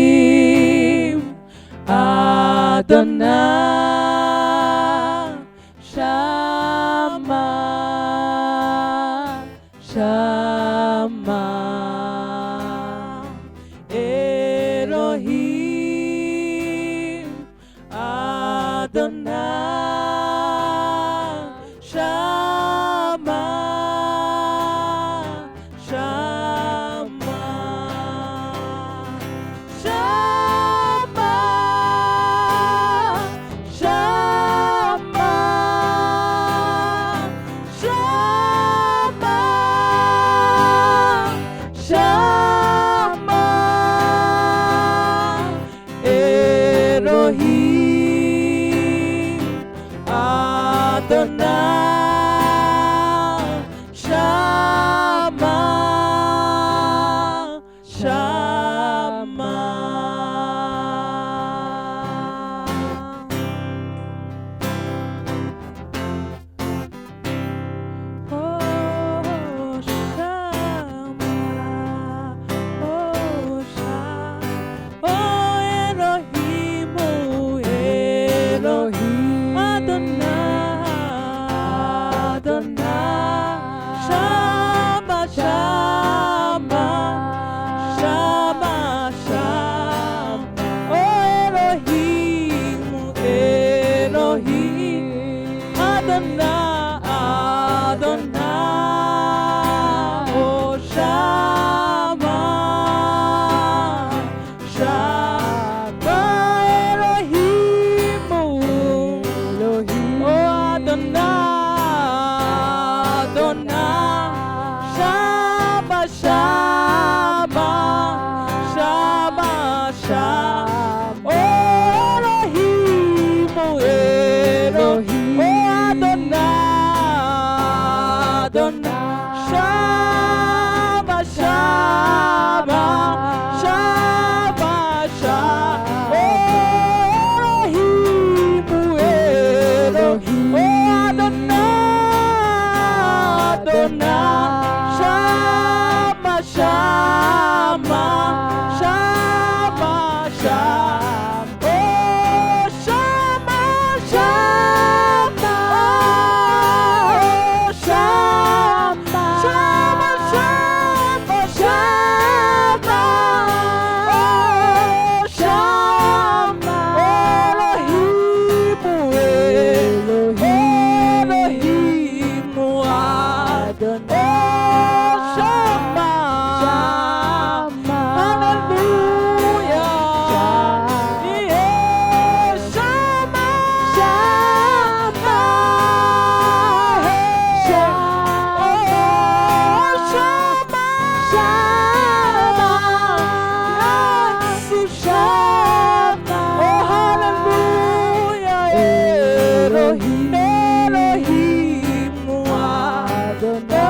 Elohim Adonai Shama Shama Elohim Adonai Shama Shama Shama Shama Shama Shama Elohim Adonai Shama Shama Oh Shama Oh Shama Oh Elohim Oh Elohim Adonai Adonai Shama Shama Shama Shama Oh Elohim Elohim Adonai Adonai Oh Shama Shama Elohim Elohim Oh Adonai Adonai Shama Shama Shama Shama Oh Elohim Elohim Oh Adonai Adonai Shama Shama Shama Shama Oh Elohim Elohim Oh Adonai Adonai Shama Shama Shama Shama Oh Shama Shama Oh Shama Shama Shama Shama Oh Shama Elohim Elohim Adonai Shama Hallelujah Yeah Shama Shama Shama Yes Shama Oh hallelujah Elohim Elohim Adonai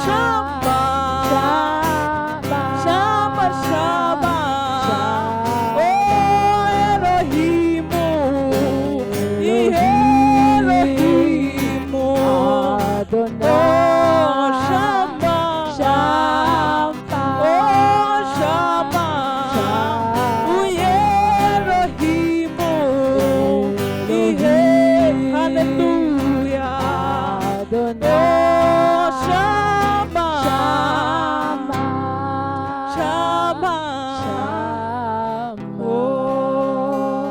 Shama Shama Shama Oh Elohim Elohim Adonai Shama Shama Oh Shama Oh Elohim Hallelujah Adonai Oh Shama Shama Oh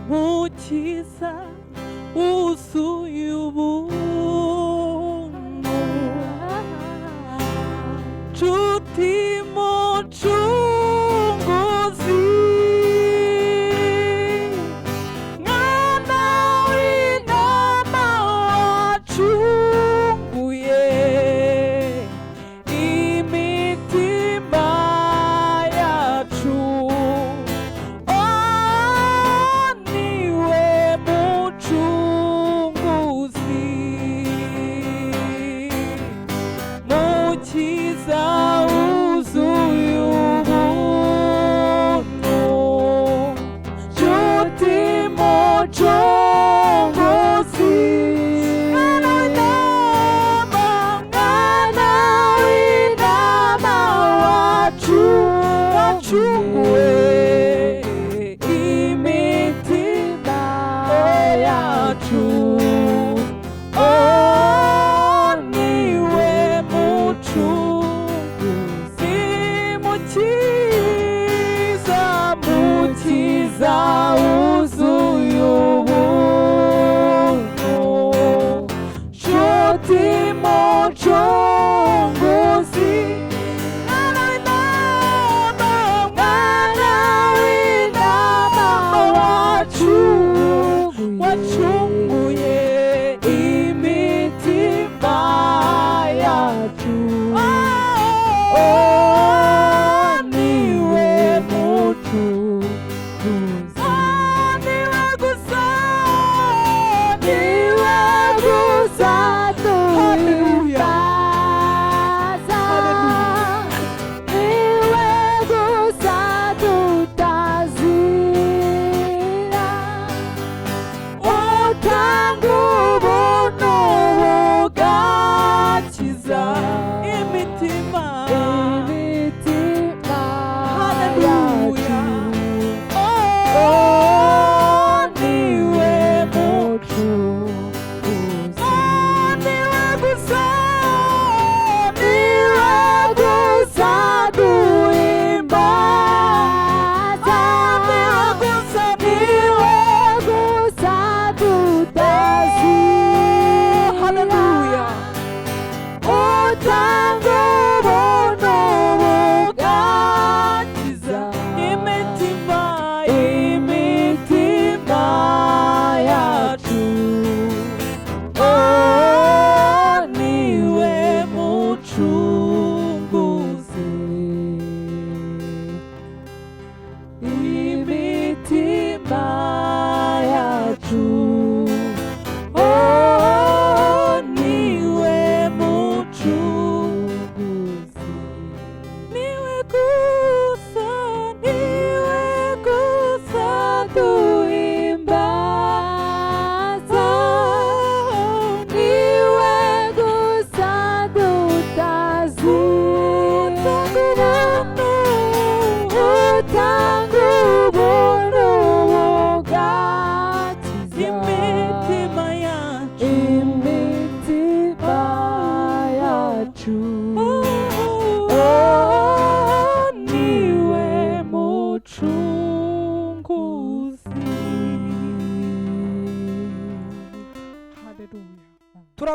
Umukiza wuzuye ubuntu nshuti mucunguzi mwana w'intama wacunguye imitima yacu Oh niwe mucunguzi mukiza wuzuye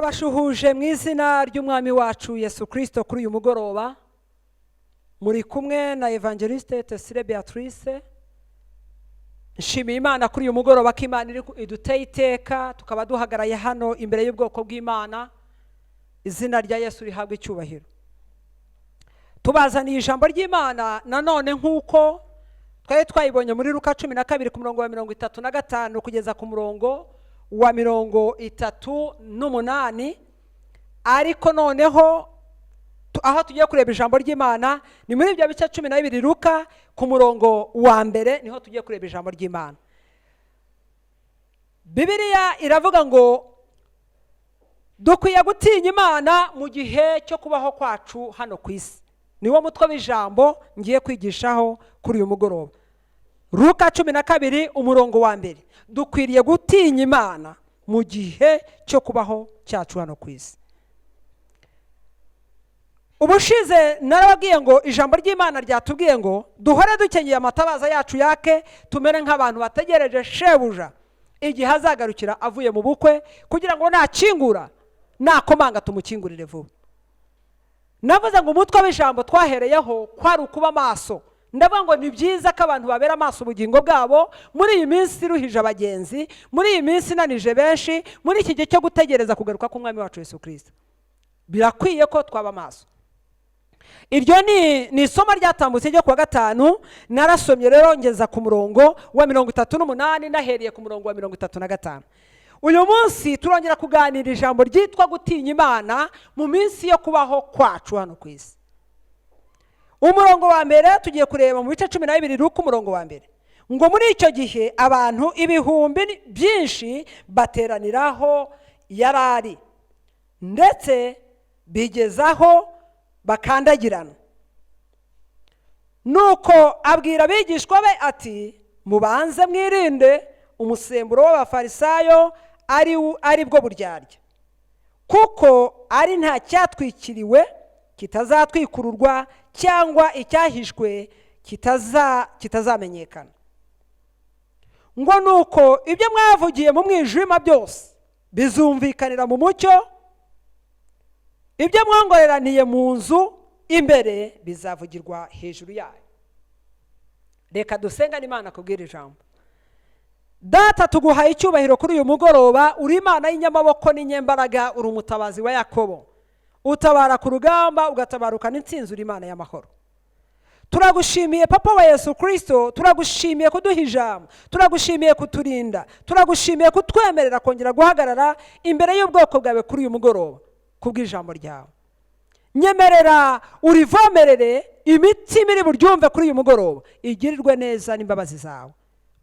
ndabashuhuje mu izina ry'umwami wacu Yesu Kristo kuri uyu mugoroba. Muri kumwe na Evangeliste Tesire Beatrice. Nshimiye Imana kuri uyu mugoroba ko Imana iduteye iteka tukaba duhagaraye hano imbere y'ubwoko bw'Imana. Izina rya Yesu rihabwe icyubahiro. Tubazaniye ijambo ry'Imana nanone nk'uko twari twayibonye muri Luka 12 ku murongo wa 35 kugeza ku murongo wa 38, ariko noneho aho tugiye kureba ijambo ry'Imana ni muri ibyo bice 12 Luka ku murongo wa mbere niho tugiye kureba ijambo ry'Imana. Bibiliya iravuga ngo dukwiye gutinya Imana mu gihe cyo kubaho kwacu hano ku isi. Niwo mutwe w'ijambo ngiye kwigishaho kuri uyu mugoroba. Luka 12 umurongo wa mbere. Dukwiriye gutinya Imana mu gihe cyo kubaho cyacu hano ku isi. Ubushize narababwiye ngo ijambo ry'Imana ryatubwiye ngo duhore dukenyeye amatabaza yacu yake, tumere nk'abantu bategereje shebuja igihe azagarukira avuye mu bukwe, kugira ngo nakingura nakomanga tumukingurire vuba. Navuze ngo umutwe w'ijambo twahereyeho kwari ukuba maso. Ndavuga ngo ni byiza ko abantu babera amaso ubugingo bwabo muri iyi minsi iruhije abagenzi, muri iyi minsi inanije benshi, muri iki gihe cyo gutegereza kugaruka k'umwami wacu Yesu Kristo. Birakwiye ko twaba maso. Iryo ni isomo ryatambutse ryo kuwa gatanu. Narasomye rero ngeza ku murongo wa 38 nahereye ku murongo wa 35. Uyu munsi turongera kuganira ijambo ryitwa gutinya Imana mu minsi yo kubaho kwacu hano ku isi. Umurongo wa mbere tugiye kureba mu bice 12 Luka umurongo wa mbere. Ngo muri icyo gihe abantu ibihumbi byinshi bateraniraho yarari, ndetse bigezaho bakandagirana. Nuko abwira abigishwa be ati, mubanze mwirinde umusemburo w'abafarisayo ari bwo buryarya, kuko ari nta cyatwikiriwe kitazatwikururwa, cyangwa icyahishwe kitazamenyekana. Ngo nuko ibyo mwavugiye mu mwijima byose bizumvikanira mu mucyo, ibyo mwongoreraniye mu nzu imbere bizavugirwa hejuru yayo. Reka dusengane Imana kubwira ijambo. Data, tuguhaye icyubahiro kuri uyu mugoroba. Uri Imana y'inyamaboko n'inyembaraga, uri umutabazi wa Yakobo, utabara ku rugamba ugatabarukana intsinzi, uri Imana y'amahoro. Turagushimiye Papa wa Yesu Kristo, turagushimiye kuduha ijambo, turagushimiye kuturinda, turagushimiye kutwemerera kongera guhagarara imbere y'ubwoko bwawe kuri uyu mugoroba kubw'ijambo ryawe. Nyemerera urivomerere imitima iri buryumve kuri uyu mugoroba, igirirwe neza n'imbabazi zawe.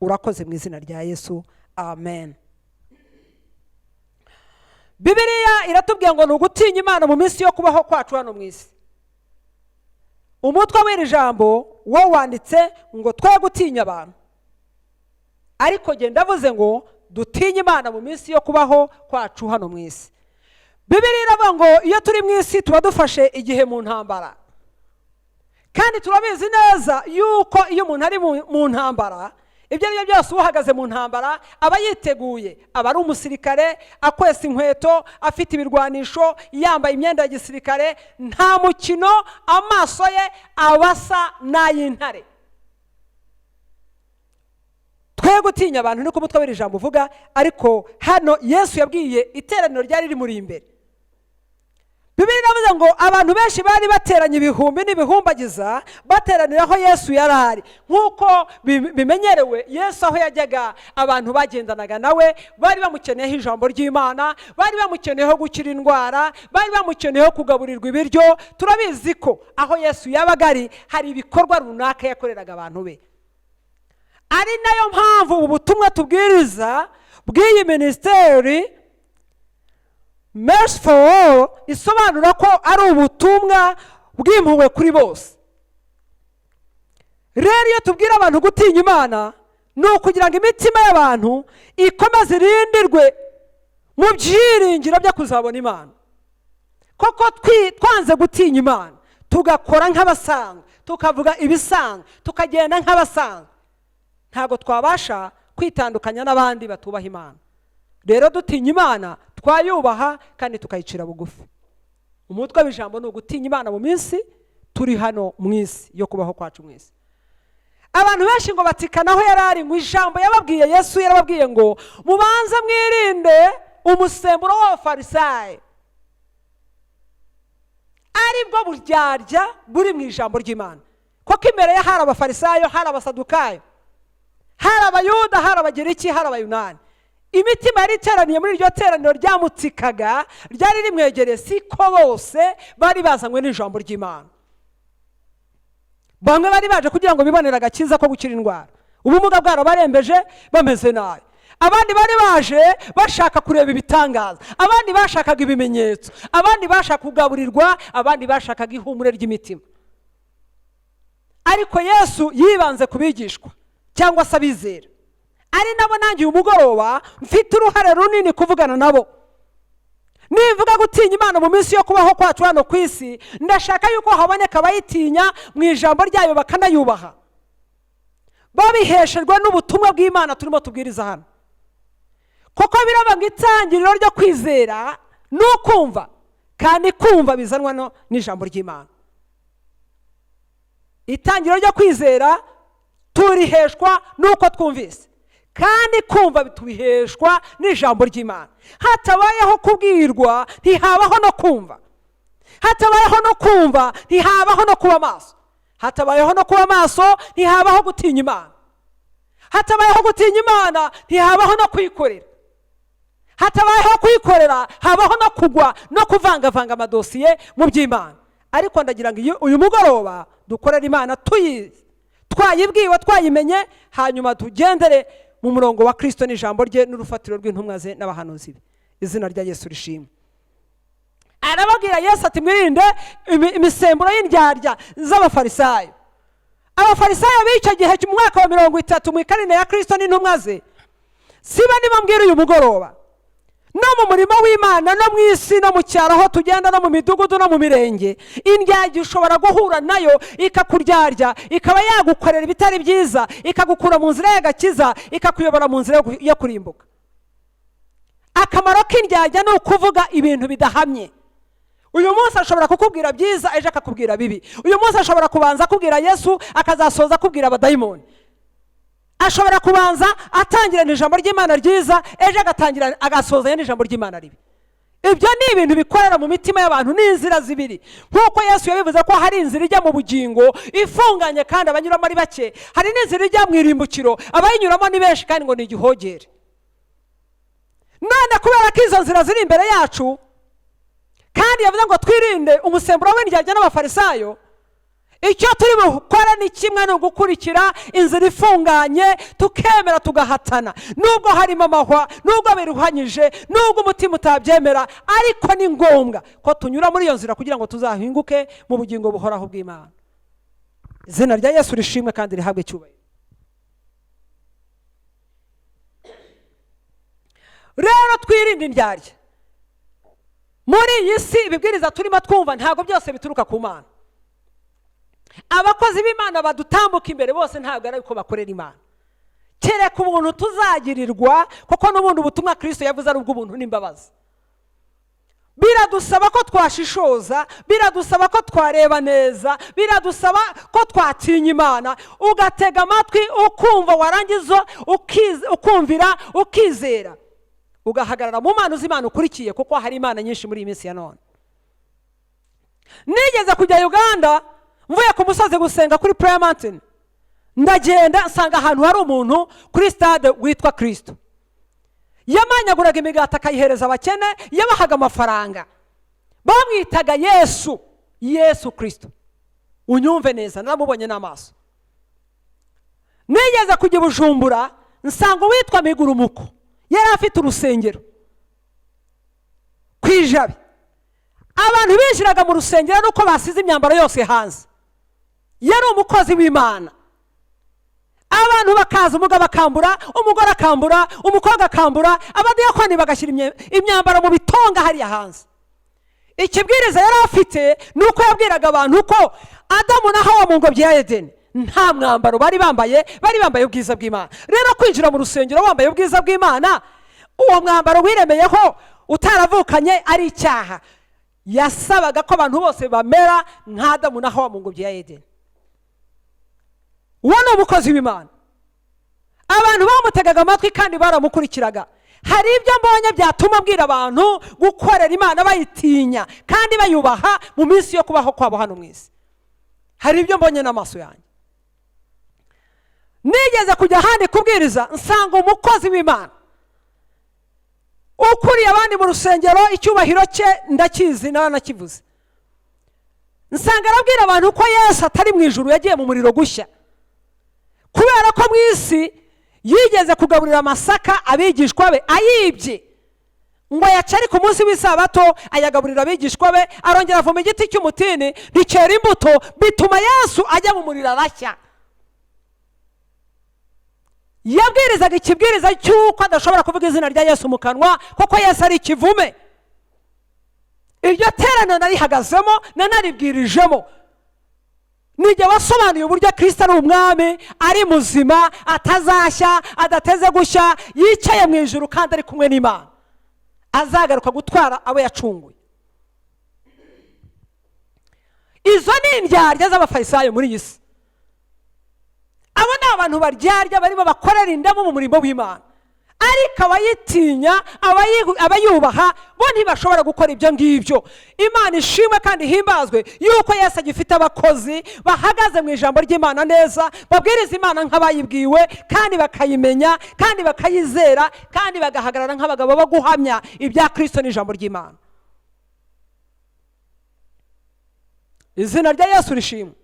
Urakoze mu izina rya Yesu, amen. Bibiliya iratubwiye ngo ni ugutinya Imana mu minsi yo kubaho kwacu hano mu isi. Umutwe w'iri jambo wo wanditse ngo twe gutinya abantu, ariko genda ndavuze ngo dutinye Imana mu minsi yo kubaho kwacu hano mu isi. Bibiliya iravuga ngo iyo turi mu isi tuba dufashe igihe mu ntambara, kandi turabizi neza yuko iyo umuntu ari mu ntambara, ibyo ari byo byose uhagaze mu ntambara aba yiteguye, aba ari umusirikare akwesa inkweto, afite ibirwanisho, yambaye imyenda ya gisirikare, nta mukino, amaso ye abasa n'ay'intare. Twe gutinya abantu niko umutwe w'iri jambo uvuga, ariko hano Yesu yabwiye iteraniro ryari rimuri imbere. Bibiliya iravuze ngo abantu benshi bari bateranye ibihumbi n'ibihumbagiza bateranira aho Yesu yarari. Nk'uko bimenyerewe, Yesu aho yajyaga abantu bagendanaga nawe bari bamukeneyeho ijambo ry'Imana, bari bamukeneyeho gukira indwara, bari bamukeneyeho kugaburirwa ibiryo. Turabizi ko aho Yesu yabaga hari ibikorwa runaka yakoreraga abantu be. Ari nayo mpamvu ubu butumwa tubwiriza bw'iyi ministeri Mercy for all isobanura ko ari ubutumwa bw'impuhwe kuri bose. Rero iyo tubwira abantu gutinya Imana, ni ukugira ngo imitima y'abantu ikomeze irindirwe mu byiringiro byo kuzabona Imana. Koko twanze gutinya Imana, tugakora nk'abasanzwe, tukavuga ibisanzwe, tukagenda nk'abasanzwe, ntabwo twabasha kwitandukanya n'abandi batubaha Imana. Rero dutinya Imana twayubaha kandi tukayicira bugufi. Umutwe w'ijambo ni ugutinya Imana mu minsi turi hano mu isi yo kubaho kwacu mu isi. Abantu benshi ngo batikanaho yarari ngo ijambo yababwiye, Yesu yarababwiye ngo mubanze mwirinde umusemburo w'abafarisayo, aribwo buryarya buri mu ijambo ry'Imana. Koko imbere ya hari abafarisayo, hari abasadukayo, hari abayuda, hari abagiriki, hari abayunani. Imitima yari iteraniye muri iryo teraniro ryamutsikaga, ryari rimwegereye, siko bose bari bazanywe n'ijambo ry'Imana. Bamwe bari baje kugira ngo bibonere agakiza ko gukira indwara, ubumuga bwabo barembeje bameze nabi. Abandi bari baje bashaka kureba ibitangaza, abandi bashakaga ibimenyetso, abandi bashaka kugaburirwa, abandi bashakaga ihumure ry'imitima. Ariko Yesu yibanze kubigishwa cyangwa se abizera, ari nabo nanjye umugoroba mfite uruhare runini kuvugana nabo. Nivuga gutinya Imana mu minsi yo kubaho kwacu hano ku isi, ndashaka yuko haboneka abayitinya mu ijambo ryayo bakanayubaha, babiheshejwe n'ubutumwa bw'Imana turimo tubwiriza hano. Kuko birabanga itangiriro ryo kwizera n'ukumva, kandi kumva bizanwa n'ijambo ry'Imana. Itangiriro ryo kwizera turiheshwa nuko twumvise, kandi kumva bitubiheshwa n'ijambo ry'Imana. Hatabayeho kubwirwa ntihabaho no kumva, hatabayeho no kumva ntihabaho no kuba maso, hatabayeho no kuba maso ntihabaho gutinya Imana, hatabayeho gutinya Imana ntihabaho no kwikorera, hatabayeho kwikorera habaho no kugwa no kuvangavanga amadosiye mu by'Imana. Ariko ndagira ngo uyu mugoroba dukorera Imana twayibwiwe, twayimenye, hanyuma tugendere mu murongo wa Kristo n'ijambo rye n'urufatiro rw'intumwa ze n'abahanuzi be. Izina rya Yesu rishimwe. Arababwira Yesu ati mwirinde imisemburo y'indyarya z'abafarisayo. Abafarisayo b'icyo gihe mu mwaka wa 30 mu ikarine ya Kristo n'intumwa ze, siba nibambwira uyu mugoroba, no mu murimo w'Imana, no mu isi, no mu cyaro aho tugenda, no mu midugudu, no mu mirenge, indyarya ushobora guhura nayo ikakuryarya, ikaba yagukorera ibitari byiza, ikagukura mu nzira y'agakiza, ikakuyobora mu nzira yo kurimbuka. Akamaro k'indyarya ni ukuvuga ibintu bidahamye. Uyu munsi ashobora kukubwira byiza, ejo akakubwira bibi. Uyu munsi ashobora kubanza kubwira Yesu, akazasoza kubwira abadayimoni. Ashobora kubanza atangira n'ijambo ry'Imana ryiza, ejo agasoza n'ijambo ry'Imana ribi. Ibyo ni ibintu bikorera mu mitima y'abantu, n'inzira zibiri. Nkuko Yesu yabivuze ko hari inzira ijya mu bugingo ifunganye kandi abanyuramo ari bake, hari n'inzira ijya mu irimbukiro abayinyuramo ni benshi kandi ngo ni igihogere. None kubera ko izo nzira ziri imbere yacu, kandi yavuze ngo twirinde umusemburo w'indyarya n'abafarisayo, icyo turi bukora ni kimwe, no gukurikira inzira ifunganye, tukemera tugahatana, nubwo harimo amahwa, nubwo biruhanyije, nubwo umutima utabyemera, ariko ni ngombwa ko tunyura muri iyo nzira kugira ngo tuzahinguke mu bugingo buhoraho bw'Imana. Izina rya Yesu rishimwe kandi rihabwe icyubahiro. Rero twirinde indyarya. Muri iyi si ibibwiriza turimo twumva ntabwo byose bituruka ku Mana. Abakozi b'Imana badutambuka imbere bose ntabwo ari uko bakorera Imana. Kereka ubuntu tuzagirirwa, kuko n'ubundi ubutumwa Kristo yavuze ari ubw'ubuntu n'imbabazi. Biradusaba ko twashishoza, biradusaba ko twareba neza, biradusaba ko twatinya Imana, ugatega amatwi, ukumva, warangiza ukumvira, ukizera, ugahagarara mu Mana uzi Imana ukurikiye, kuko hari Imana nyinshi muri iyi minsi ya none. Nigeze kujya Uganda, mvuye ku musozi gusenga kuri Prayer Mountain, ndagenda nsanga ahantu hari umuntu kuri stade witwa Kristo. Yamanyaguraga imigati akayihereza abakene, yabahaga amafaranga, bamwitaga Yesu, Yesu Kristo. Unyumve neza, naramubonye n'amaso. Nigeze kujya Bujumbura, nsanga witwa Migurumuko yari afite urusengero kwijabi. Abantu binjiraga mu rusengero nuko basize imyambaro yose hanze. Yari umukozi w'Imana. Abantu bakaza, umugabo akambura, umugore akambura, umukobwa akambura, abadiyakoni bagashyira imyambaro mu bitonga hariya hanze. Ikibwiriza yari afite nuko yabwiraga abantu ko Adamu na Hawa mu ngobyi ya Edeni nta mwambaro bari bambaye ubwiza bw'Imana. Rero kwinjira mu rusengero wambaye ubwiza bw'Imana, uwo mwambaro wiremeyeho utaravukanye ari icyaha. Yasabaga ko abantu bose bamera nka Adamu na Hawa mu ngobyi ya Edeni. Uwo ni umukozi w'Imana. Abantu bamutegaga amatwi kandi baramukurikiraga. Hari ibyo mbonye byatuma abwira abantu gukorera Imana bayitinya kandi bayubaha mu minsi yo kubaho kwabo hano mu isi. Hari ibyo mbonye n'amaso yanjye. Nigeze kujya ahandi kubwiriza, nsanga umukozi w'Imana ukuriye abandi mu rusengero, icyubahiro cye ndakizi naranakivuze. Nsanga arabwira abantu ko Yesu atari mu ijuru, yagiye mu muriro gushya, kubera ko mu isi yigeze kugaburira amasaka abigishwa be ayibye, ngo yacari ku munsi w'isabato ayagaburira abigishwa be, arongera avuma igiti cy'umutini nticyera imbuto, bituma Yesu ajya mu muriro arashya. Yabwirizaga ikibwiriza cy'uko adashobora kuvuga izina rya Yesu mu kanwa, kuko Yesu ari ikivume. Iryo teraniro narihagazemo nanaribwirijemo. Nijye wasobanuye uburyo Kristo ari umwami, ari muzima, atazashya, adateze gushya, yicaye mu ijuru kandi ari kumwe n'Imana, azagaruka gutwara abo yacunguye. Izo ni indyarya z'abafarisayo muri iyi si. Abo ni abantu baryarya barimo bakorera indamu mu murimo w'Imana, ariko abayitinya, abayubaha bo ntibashobora gukora ibyo ngibyo. Imana ishimwe kandi himbazwe yuko Yesu agifite abakozi bahagaze mu ijambo ry'Imana neza, babwiriza Imana nk'abayibwiwe kandi bakayimenya kandi bakayizera kandi bagahagarara nk'abagabo bo guhamya ibya Kristo n'ijambo ry'Imana. Izina rya Yesu rishimwe.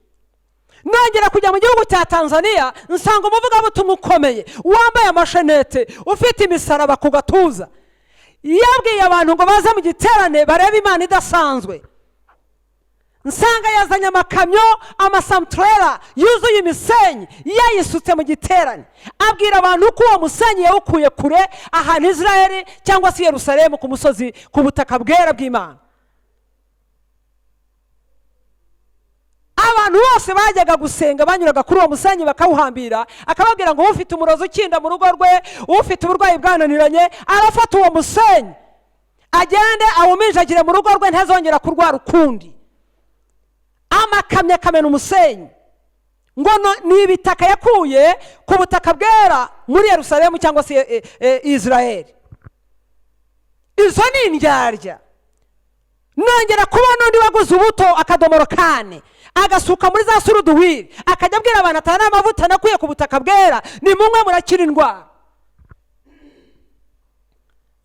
Nongera kujya mu gihugu cya Tanzania, nsanga umuvugabutumwa ukomeye wambaye amashenete, ufite imisaraba ku gatuza, yabwiye abantu ngo baze mu giterane barebe Imana idasanzwe. Nsanga yazanye amakamyo, amasamtrela yuzuye imisenyi, yayisutse mu giterane, abwira abantu ko uwo musenyi yawukuye kure ahantu Israeli cyangwa se Yerusalemu ku musozi, ku butaka bwera bw'Imana. Abantu bose bajyaga gusenga banyuraga kuri uwo musenyi bakawuhambira, akababwira ngo ufite umurozi ukinda mu rugo rwe, ufite uburwayi bwananiranye, arafata uwo musenyi agende awuminjagire mu rugo rwe, ntazongera kurwara ukundi. Amakamyo akamena umusenyi, ngo ni ibitaka yakuye ku butaka bwera muri Yerusalemu cyangwa se Israeli. Izo ni indyarya. Nongera kubona undi waguze ubuto akadomoro kane, agasuka muri za suruduwiri, akajya abwira abantu atari amavuta nakuye ku butaka bwera, ni mumwe murakira indwara.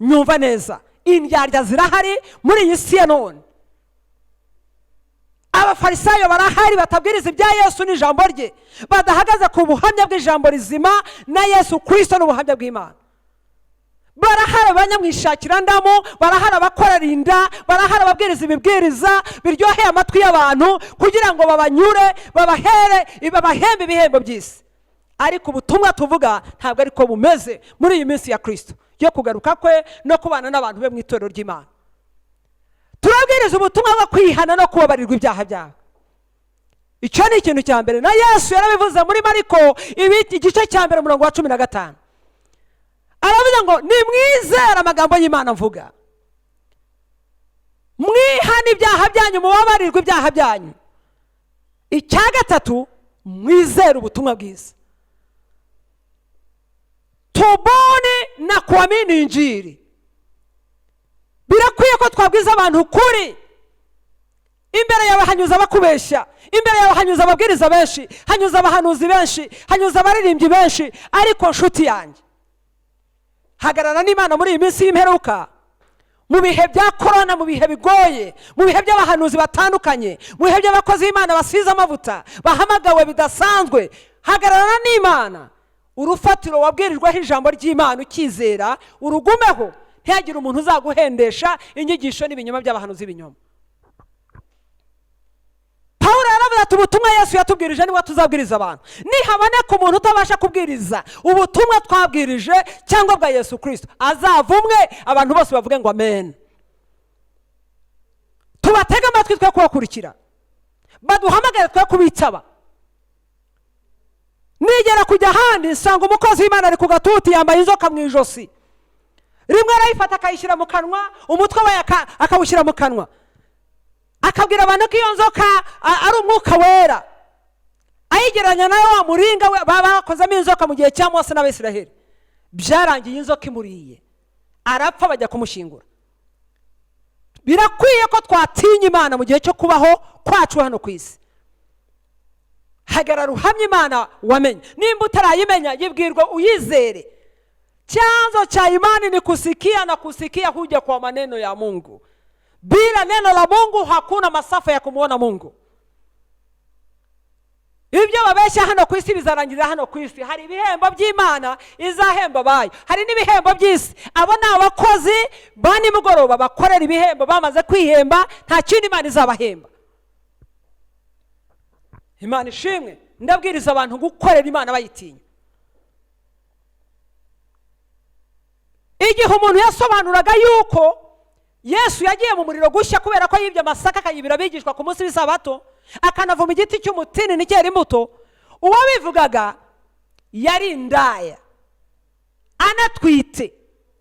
Nyumva neza, indyarya zirahari muri iyi si ya none. Abafarisayo barahari batabwiriza ibya Yesu n'ijambo rye, badahagaze ku buhamya bw'ijambo rizima na Yesu Kristo n'ubuhamya bw'Imana. Barahari abanyamwishakira ndamu, barahari abakorera inda, barahari ababwiriza ibibwiriza biryoheye amatwi y'abantu kugira ngo babanyure, babahembe ibihembo by'isi. Ariko ubutumwa tuvuga ntabwo ariko bumeze muri iyi minsi ya Kristo yo kugaruka kwe no kubana n'abantu be mu itorero ry'Imana. Turabwiriza ubutumwa bwo kwihana no kubabarirwa ibyaha byabo. Icyo ni ikintu cya mbere, na Yesu yarabivuze muri Mariko igice cya mbere umurongo wa 15. Aravuga ngo nimwizere amagambo y'Imana mvuga, mwihana ibyaha byanyu, mubabarirwe ibyaha byanyu. Icya gatatu, mwizere ubutumwa bwiza. Tubone na kuamini Injili. Birakwiye ko twabwiza abantu ukuri. Imbere yawe hanyuza abakubeshya, imbere yawe hanyuza ababwiriza benshi, hanyuza abahanuzi benshi, hanyuza abaririmbyi benshi, ariko nshuti yanjye, hagarara n'Imana muri iyi minsi y'imperuka, mu bihe bya korona, mu bihe bigoye, mu bihe by'abahanuzi batandukanye, mu bihe by'abakozi b'Imana basize amavuta, bahamagawe bidasanzwe. Hagarara n'Imana, urufatiro wabwirijweho ijambo ry'Imana ukizera, urugumeho, ntihagire umuntu uzaguhendesha inyigisho n'ibinyoma by'abahanuzi b'ibinyoma. Pawulo yaravuze ati ubutumwa Yesu yatubwirije niwe tuzabwiriza abantu. Nihaboneka umuntu utabasha kubwiriza ubutumwa twabwirije cyangwa bwa Yesu Kristo, azavumwe, abantu bose bavuge ngo amen. Tubatega amatwi twe kubakurikira, baduhamagare twe kubitaba. Nigera kujya ahandi nsanga umukozi w'Imana ari ku gatuti yambaye inzoka mu ijosi, rimwe arayifata akayishyira mu kanwa, umutwe we akawushyira mu kanwa, akabwira abantu ko iyo nzoka ari umwuka wera, ayigereranya nayo wa muringa we bakozemo inzoka mu gihe cya Mose n'Abisiraheli. Byarangiye inzoka imuriye, arapfa, bajya kumushyingura. Birakwiye ko twatinya Imana mu gihe cyo kubaho kwacu hano ku isi. Hagarara uhamye Imana wamenye. Nimba utarayimenya yibwirwa uyizere. Chanzo cha imani ni kusikia, na kusikia huja kwa maneno ya Mungu. Bila neno la Mungu hakuna masafa ya kumuona Mungu. Ibyo babeshya hano ku isi bizarangirira hano ku isi. Hari ibihembo by'Imana izahemba bayo, hari n'ibihembo by'isi. Abo ni abakozi ba nimugoroba bakorera ibihembo, bamaze kwihemba, nta kindi Imana izabahemba. Imana ishimwe. Ndabwiriza abantu gukorera Imana bayitinya. Igihe umuntu yasobanuraga yuko Yesu yagiye mu muriro gushya kubera ko yibye amasaka akayibira bigishwa ku munsi w'isabato, akanavuma igiti cy'umutini n'icyera imbuto, uwo bivugaga yari indaya anatwite,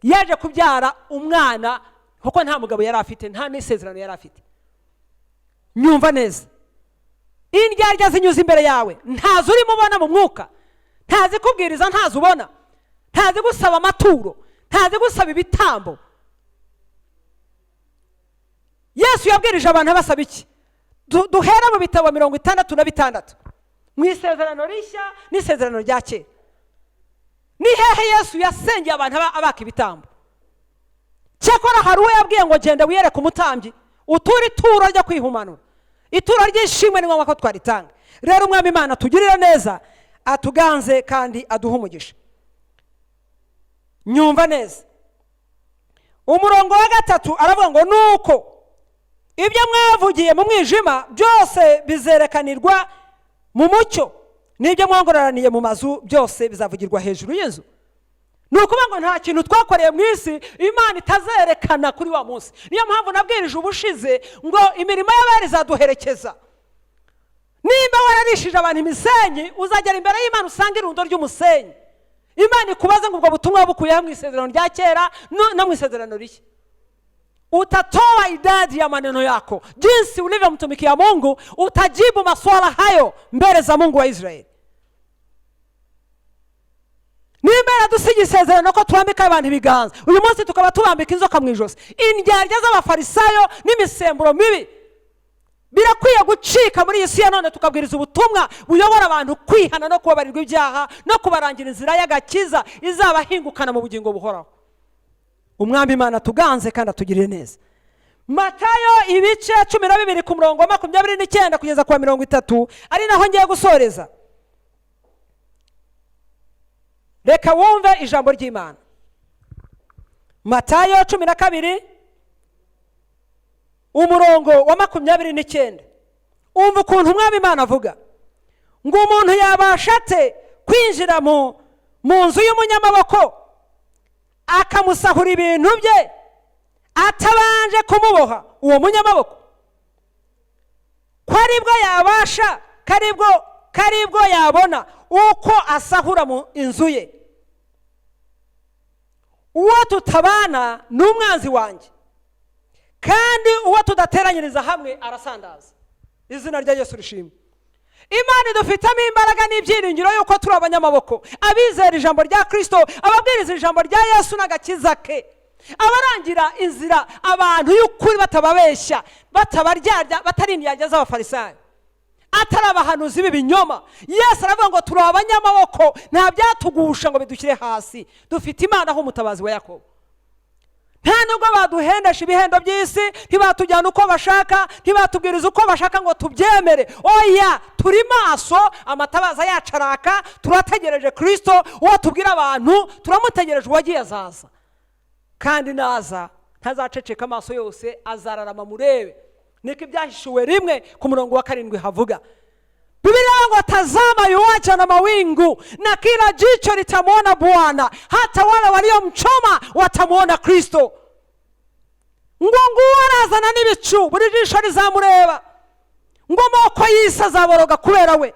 yaje kubyara umwana kuko nta mugabo yari afite, nta n'isezerano yari afite. Nyumva neza, indyarya zinyuze imbere yawe, ntazi urimo ubona mu mwuka, ntazi kubwiriza, ntazi ubona, ntazi gusaba amaturo, ntazi gusaba ibitambo. Yesu yabwirije abantu basaba iki? Duhera mu bitabo 66 mu isezerano rishya n'isezerano rya kera. Ni hehe Yesu yasengeye abantu abaka ibitambo? Cyakora hari uwo yabwiye ngo genda wiyereke umutambyi utura ituro ryo kwihumanura, ituro ry'ishimwe ni ngombwa ko twaritanga. Rero Umwami Imana tugirire neza, atuganze kandi aduha umugisha. Nyumva neza, umurongo wa 3 aravuga ngo nuko ibyo mwavugiye mu mwijima byose bizerekanirwa mu mucyo, n'ibyo mwangororaniye mu mazu byose bizavugirwa hejuru y'inzu. Nukuvuga ngo nta kintu twakoreye mu isi Imana itazerekana kuri wa munsi. Niyo mpamvu nabwirije ubushize ngo imirimo y'abari izaduherekeza. Nimba wararishije abantu imisenyi, uzagera imbere y'Imana usanga irundo ry'umusenyi. Imana ikubaza ngo ubwo butumwa bukuye mu isezerano rya kera no mu isezerano rishya. Utatoa idadi ya maneno yako, jinsi ulivyomtumikia Mungu, utajibu maswala hayo mbele za Mungu wa Israeli. Nimba dusigi isezerano ko twambika abantu ibiganza, uyu munsi tukaba tubambika inzoka mu ijosi. Indyarya z'abafarisayo n'imisemburo mibi birakwiye gucika muri Yesu ya none, tukabwiriza ubutumwa buyobora abantu kwihana no kubabarirwa ibyaha no kubarangira inzira y'agakiza izabahingukana mu bugingo buhoraho. Umwami Imana tuganze kandi atugirire neza. Matayo ibice 12 ku murongo 29 kugeza kwa 30 ari naho ngiye gusoreza. Reka wumve ijambo ry'Imana. Matayo 12 umurongo wa 29. Umva ukuntu Umwami Imana avuga ngo umuntu yabashatse kwinjira mu nzu y'umunyamaboko akamusahura ibintu bye atabanje kumuboha uwo munyamaboko, ko aribwo yabasha, karibwo yabona uko asahura mu inzu ye. Uwo tutabana n'umwanzi wanjye, kandi uwo tudateranyiriza hamwe arasandaza. Izina rya Yesu rishimwe. Imana idufitamo imbaraga n'ibyiringiro yuko turi abanyamaboko, abizera ijambo rya Kristo, ababwiriza ijambo rya Yesu n'agakiza ke, abarangira inzira abantu y'ukuri batababeshya, batabaryarya, batarindyarya z'abafarisayo, atari abahanuzi b'ibinyoma. Yesu aravuga ngo turi abanyamaboko, nta byatugusha ngo bidushyire hasi. Dufite Imana aho umutabazi wa Yakobo. Nta nubwo baduhendesha ibihendo by'isi, ntibatujyana uko bashaka, ntibatubwiriza uko bashaka ngo tubyemere. Oya, turi maso, amatabaza yacu araka, turategereje Kristo. Uwo tubwira abantu turamutegereje, uwagiye azaza, kandi naza ntazaceceka amaso yose, azararama murebe. Niko ibyahishuwe rimwe ku murongo wa 7 havuga. Biblia ngo tazama yuacha na mawingu, na kila jicho litamuona Bwana, hata wale waliomchoma watamuona Kristo. Ngo araza n'ibicu, buri jisho rizamureba. Ngo moko y'isi azaboroga kubera we.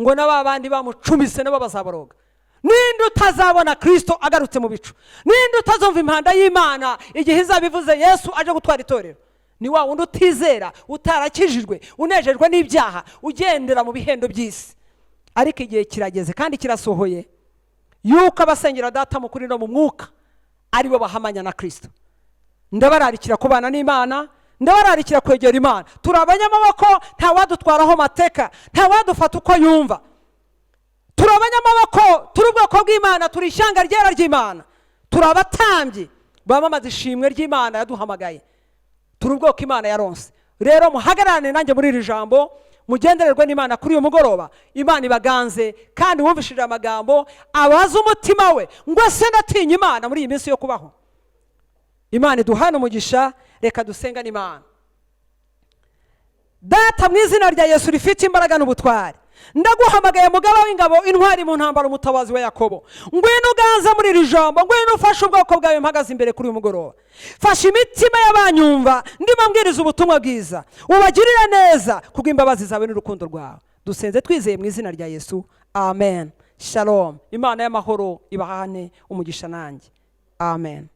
Ngo n'ababandi bamucumise nabo bazaboroga. ninde utazabona Kristo agarutse mu bicu? Ninde utazumva impanda y'Imana igihe izabivuze Yesu aje gutwara itorero? Ni wa wundi utizera, utarakijijwe, unejejwe n'ibyaha, ugendera mu bihendo by'isi. Ariko igihe kirageze kandi kirasohoye yuko abasengera data mu kuri no mu mwuka ari bo bahamanya na Kristo. Ndabararikira kubana n'Imana, ndabararikira kwegera Imana. Turi abanyamaboko, nta wadutwaraho mateka, nta wadufata uko yumva. Turi abanyamaboko, turi ubwoko bw'Imana, turi ishyanga ryera ry'Imana, turi abatambyi bamamaza ishimwe ry'Imana yaduhamagaye, turi ubwoko Imana yaronse. Rero muhagararane nanjye muri iri jambo, mugendererwe n'Imana kuri uyu mugoroba. Imana ibaganze kandi wumvishije amagambo abaza umutima we ngo ese ndatinya Imana muri iyi minsi yo kubaho. Imana iduhane umugisha. Reka dusenga n'Imana. Data, mu izina rya Yesu rifite imbaraga n'ubutware, ndaguhamagaye mugaba w'ingabo, intwari mu ntambara, umutabazi wa Yakobo, ngwino uganze muri iri jambo, ngwino ufashe ubwoko bwawe mpagaze imbere kuri uyu mugoroba. Fasha imitima y'abanyumva ndimo mbwiriza ubutumwa bwiza, ubagirire neza kubw'imbabazi zawe n'urukundo rwawe. Dusenze twizeye mu izina rya Yesu, amen. Shalom. Imana y'amahoro ibahane umugisha nanjye, amen.